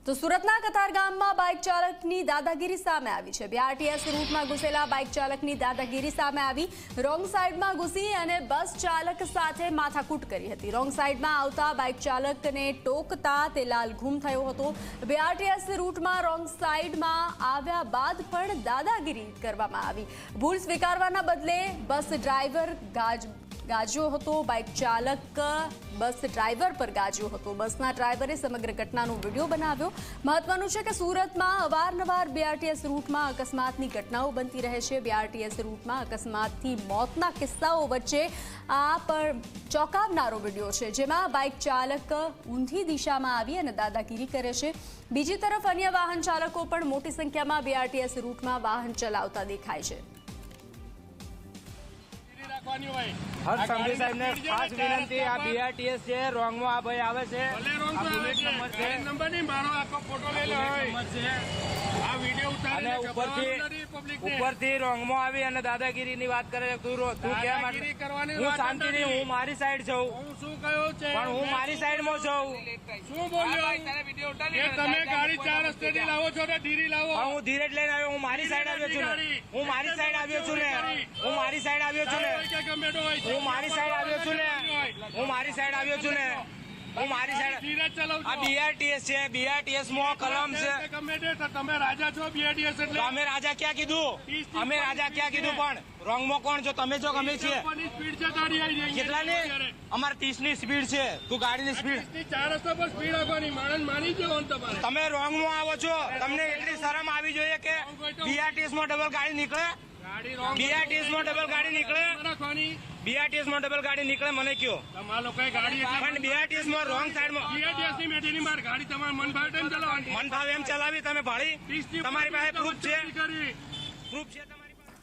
તો સુરતના કતારગામમાં બાઇક ચાલકની દાદાગીરી સામે આવી છે। બીઆરટીએસ રૂટમાં ઘૂસેલા બાઇક ચાલકની દાદાગીરી સામે આવી। રોંગ સાઈડમાં ઘૂસી અને બસ ચાલક સાથે માથાકૂટ કરી હતી। રોંગ સાઈડમાં આવતા બાઇક ચાલકને ટોકતા તે લાલઘૂમ થયો હતો। બીઆરટીએસ રૂટમાં રોંગ સાઈડમાં આવ્યા બાદ પણ દાદાગીરી કરવામાં આવી। ભૂલ સ્વીકારવાના બદલે બસ ડ્રાઈવર ગાજ્યો હતો। બાઇક ચાલક બસ ડ્રાઈવર પર ગાજ્યો હતો। બસના ડ્રાઈવરે સમગ્ર ઘટનાનો વિડીયો બનાવ્યો। મહત્વનું છે કે સુરતમાં અવારનવાર બીઆરટીએસ રૂટમાં અકસ્માતની ઘટનાઓ બનતી રહે છે। બીઆરટીએસ રૂટમાં અકસ્માતથી મોતના કિસ્સાઓ વચ્ચે આ પણ ચોંકાવનારો વિડીયો છે, જેમાં બાઇક ચાલક ઊંધી દિશામાં આવી અને દાદાગીરી કરે છે। બીજી તરફ અન્ય વાહન ચાલકો પણ મોટી સંખ્યામાં બીઆરટીએસ રૂટમાં વાહન ચલાવતા દેખાય છે। हर समझी साहब ने खास विनंती आ बीआरटीएस છે રોંગ માં આ ભાઈ આવે છે નંબર નહીં મારો આખો ફોટો લઈ લો આ વિડિયો ઉતારીને ઉપરથી રોંગ માં આવી અને દાદાગીરી ની વાત કરે તું કેમ હું શાંતિથી હું મારી સાઈડ છું। હું શું કહ્યું છે પણ હું મારી સાઈડ માં છું। શું બોલ્યો કે તમે ગાડી 4 રસ્તેથી લાવો છો તો ધીરે લાવો। હું ધીરે જ લઈને આવ્યો। હું મારી સાઈડ આવ્યો છું ને હું મારી સાઈડ આવ્યો છું ને હું મારી સાઈડ આવ્યો છું ને હું મારી સાઈડ આવ્યો છું ને હું મારી સાઈડ આવ્યો છું ને હું મારી સાઈડ આ બીઆરટીએસ છે। બીઆરટીએસ માં કલમ છે। તમે રાજા છો બીઆરટીએસ એટલે અમે રાજા ક્યાં કીધું? અમે રાજા ક્યાં કીધું? પણ રોંગ માં કોણ છો? તમે છો? અમે છીએ? સ્પીડ છે ગાડી કેટલાની? અમારે 30 ની સ્પીડ છે। તું ગાડીની સ્પીડ 4 રસ્તા પર સ્પીડ આપવાની માણસ માની જવાનું તમારે। તમે રોંગ માં આવો છો। તમને એટલી શરમ આવી જોઈએ કે બીઆરટીએસ માં ડબલ ગાડી નીકળે? બીઆરટીએસ માં ડબલ ગાડી નીકળે? બીઆરટીએસ માં ડબલ ગાડી નીકળે? મને કયો તમારા લોકોએ ગાડી પણ બીઆરટીએસ માં રોંગ સાઈડ માં બીઆરટીએસ ની મેટીની માર ગાડી તમારે મન ભાવે એમ ચલાવવાની। મન ભાવે એમ ચલાવી તમે ભાળી? તમારી પાસે પ્રૂફ છે? પ્રૂફ છે તમારી?